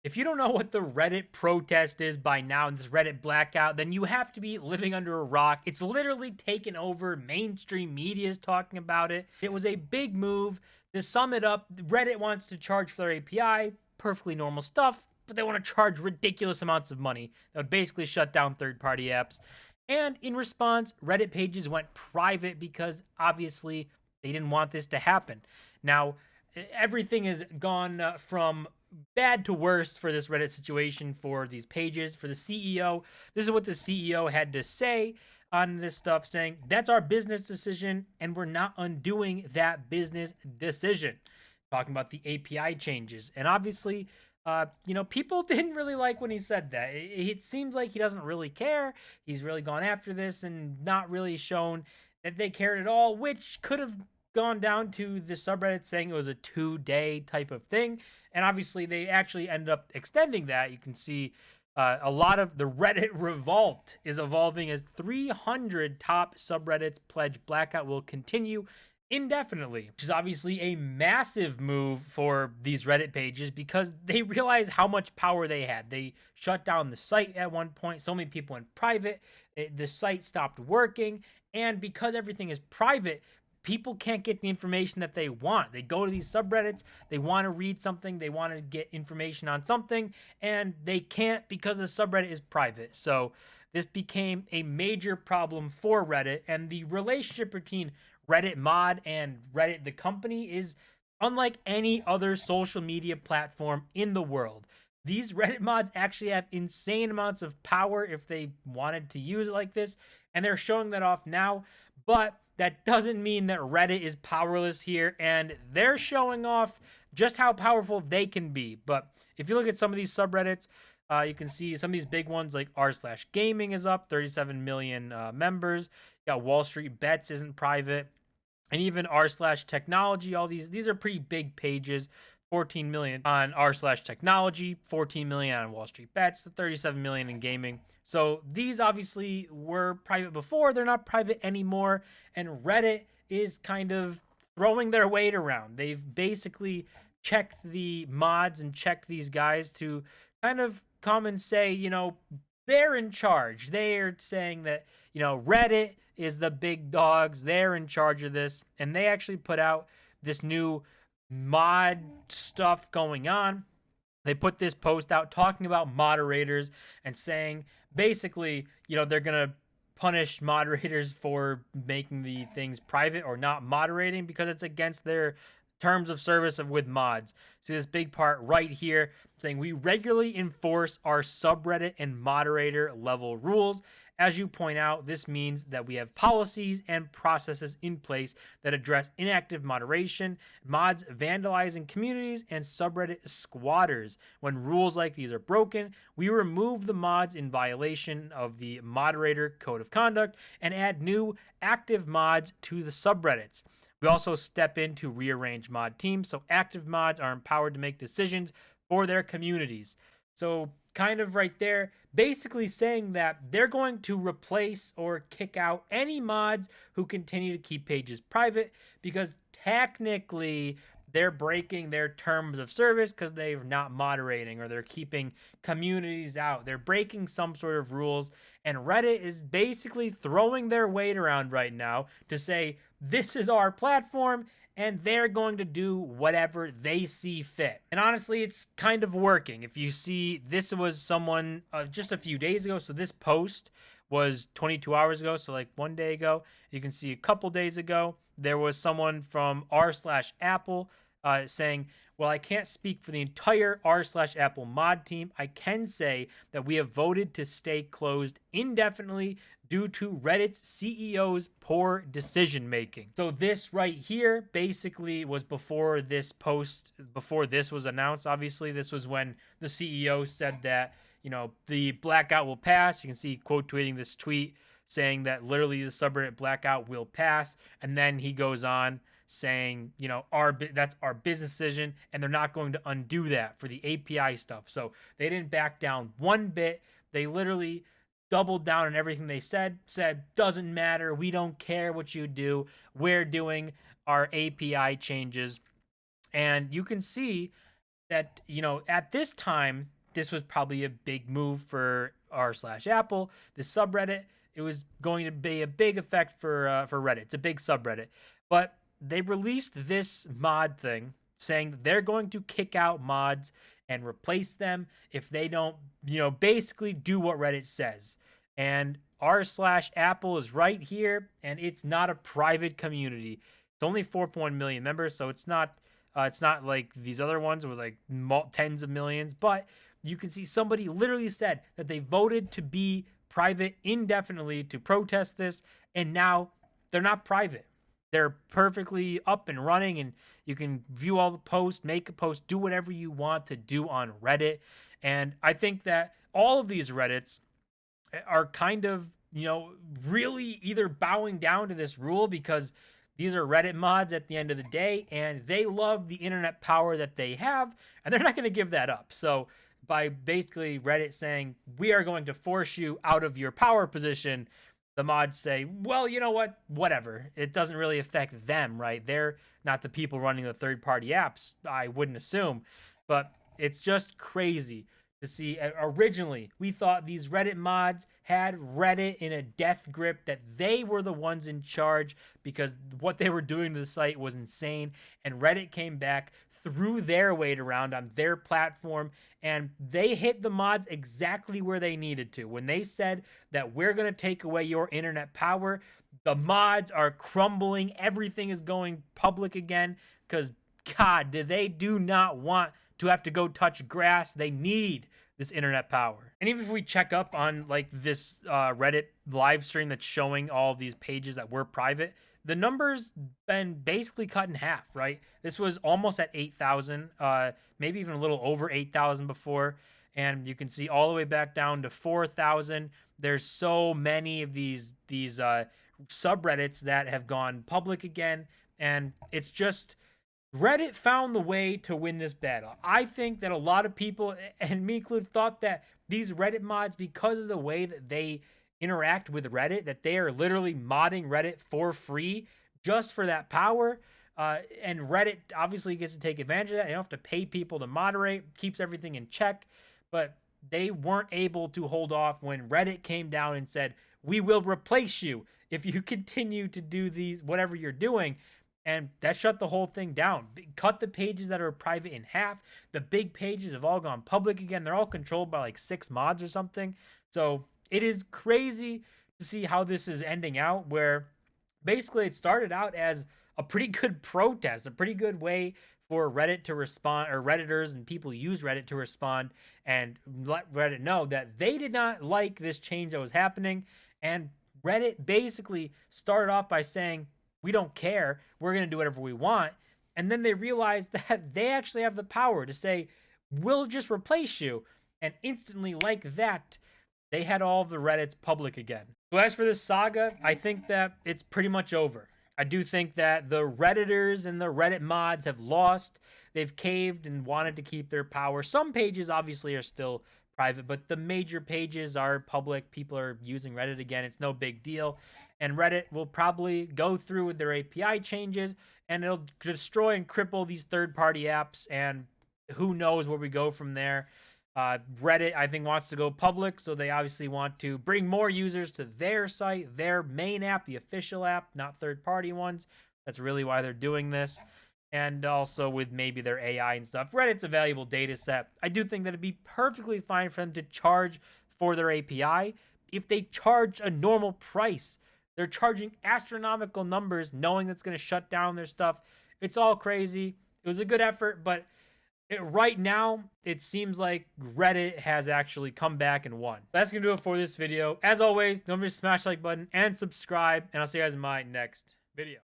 If you don't know what the Reddit protest is by now and this Reddit blackout, then you have to be living under a rock. It's literally taken over. Mainstream media is talking about it. It was a big move. To sum it up, Reddit wants to charge for their API, perfectly normal stuff, but they want to charge ridiculous amounts of money that would basically shut down third-party apps. And in response, Reddit pages went private because obviously they didn't want this to happen. Now, everything has gone from bad to worse for this Reddit situation for these pages. For the CEO, this is what the CEO had to say on this stuff, saying that's our business decision and we're not undoing that business decision. Talking about the API changes. And obviously, people didn't really like when he said that. It seems like he doesn't really care. He's really gone after this and not really shown that they cared at all, which could have gone down to the subreddit saying it was a 2-day type of thing. And obviously, they actually ended up extending that. You can see a lot of the Reddit revolt is evolving as 300 top subreddits pledge blackout will continue indefinitely, which is obviously a massive move for these Reddit pages because they realize how much power they had. They shut down the site at one point. So many people went private. The site stopped working. And because everything is private, people can't get the information that they want. They go to these subreddits, they want to read something, they want to get information on something, and they can't because the subreddit is private. So this became a major problem for Reddit, and the relationship between Reddit mod and Reddit the company is unlike any other social media platform in the world. These Reddit mods actually have insane amounts of power if they wanted to use it like this, and they're showing that off now, but that doesn't mean that Reddit is powerless here, and they're showing off just how powerful they can be. But if you look at some of these subreddits, you can see some of these big ones like r/gaming is up 37 million members. You got Wall Street Bets isn't private, and even r/technology. All these are pretty big pages. 14 million on r/technology, 14 million on Wall Street Bets, 37 million in gaming. So these obviously were private before, they're not private anymore, and Reddit is kind of throwing their weight around. They've basically checked the mods and checked these guys to kind of come and say, they're in charge. They're saying that, Reddit is the big dogs, they're in charge of this, and they actually put out this new mod stuff going on. They put this post out talking about moderators and saying basically, they're going to punish moderators for making the things private or not moderating because it's against their terms of service with mods. See this big part right here saying we regularly enforce our subreddit and moderator level rules. As you point out, this means that we have policies and processes in place that address inactive moderation, mods vandalizing communities, and subreddit squatters. When rules like these are broken, we remove the mods in violation of the moderator code of conduct and add new active mods to the subreddits. We also step in to rearrange mod teams so active mods are empowered to make decisions for their communities. So kind of right there, basically saying that they're going to replace or kick out any mods who continue to keep pages private because technically they're breaking their terms of service because they're not moderating or they're keeping communities out. They're breaking some sort of rules, and Reddit is basically throwing their weight around right now to say, this is our platform, and they're going to do whatever they see fit. And honestly, it's kind of working. If you see, this was someone just a few days ago, so this post was 22 hours ago, so like 1 day ago. You can see a couple days ago, there was someone from r/Apple saying, well, I can't speak for the entire r/Apple mod team. I can say that we have voted to stay closed indefinitely due to Reddit's CEO's poor decision making. So this right here basically was before this post, before this was announced. Obviously, this was when the CEO said that, the blackout will pass. You can see quote tweeting this tweet saying that literally the subreddit blackout will pass. And then he goes on saying, that's our business decision, and they're not going to undo that for the API stuff. So they didn't back down one bit. They literally doubled down on everything they said, doesn't matter, we don't care what you do, we're doing our API changes. And you can see that, at this time, this was probably a big move for r/Apple, this subreddit. It was going to be a big effect for Reddit. It's a big subreddit, but they released this mod thing saying they're going to kick out mods and replace them if they don't, basically do what Reddit says. And r/Apple is right here, and it's not a private community. It's only 4.1 million members, so it's not like these other ones with like tens of millions. But you can see somebody literally said that they voted to be private indefinitely to protest this, and now they're not private. They're perfectly up and running, and you can view all the posts, make a post, do whatever you want to do on Reddit. And I think that all of these Reddits are kind of, really either bowing down to this rule because these are Reddit mods at the end of the day, and they love the internet power that they have, and they're not going to give that up. So by basically Reddit saying, we are going to force you out of your power position, the mods say, well, you know what? Whatever. It doesn't really affect them, right? They're not the people running the third-party apps, I wouldn't assume. But it's just crazy to see. Originally, we thought these Reddit mods had Reddit in a death grip, that they were the ones in charge because what they were doing to the site was insane. And Reddit came back, threw their weight around on their platform, and they hit the mods exactly where they needed to. When they said that we're going to take away your internet power, the mods are crumbling. Everything is going public again because, God, they do not want to have to go touch grass. They need this internet power. And even if we check up on like this Reddit live stream that's showing all these pages that were private, the numbers been basically cut in half, right? This was almost at 8,000, maybe even a little over 8,000 before. And you can see all the way back down to 4,000. There's so many of these subreddits that have gone public again. And it's just, Reddit found the way to win this battle. I think that a lot of people, and me included, thought that these Reddit mods, because of the way that they interact with Reddit, that they are literally modding Reddit for free just for that power. And Reddit obviously gets to take advantage of that. They don't have to pay people to moderate, keeps everything in check. But they weren't able to hold off when Reddit came down and said, we will replace you if you continue to do these, whatever you're doing. And that shut the whole thing down. Cut the pages that are private in half. The big pages have all gone public again. They're all controlled by like 6 mods or something. So it is crazy to see how this is ending out, where basically it started out as a pretty good protest, a pretty good way for Reddit to respond, or Redditors and people who use Reddit to respond and let Reddit know that they did not like this change that was happening. And Reddit basically started off by saying, we don't care, we're going to do whatever we want. And then they realized that they actually have the power to say, we'll just replace you. And instantly, like that, they had all of the Reddits public again. So as for this saga, I think that it's pretty much over. I do think that the Redditors and the Reddit mods have lost. They've caved and wanted to keep their power. Some pages obviously are still private, but the major pages are public. People are using Reddit again. It's no big deal. And Reddit will probably go through with their API changes, and it'll destroy and cripple these third-party apps, and who knows where we go from there. Reddit, I think, wants to go public, so they obviously want to bring more users to their site, their main app, the official app, not third-party ones. That's really why they're doing this. And also with maybe their AI and stuff. Reddit's a valuable data set. I do think that it'd be perfectly fine for them to charge for their API if they charge a normal price. They're charging astronomical numbers knowing that's going to shut down their stuff. It's all crazy. It was a good effort, but right now, it seems like Reddit has actually come back and won. That's going to do it for this video. As always, don't forget to smash the like button and subscribe, and I'll see you guys in my next video.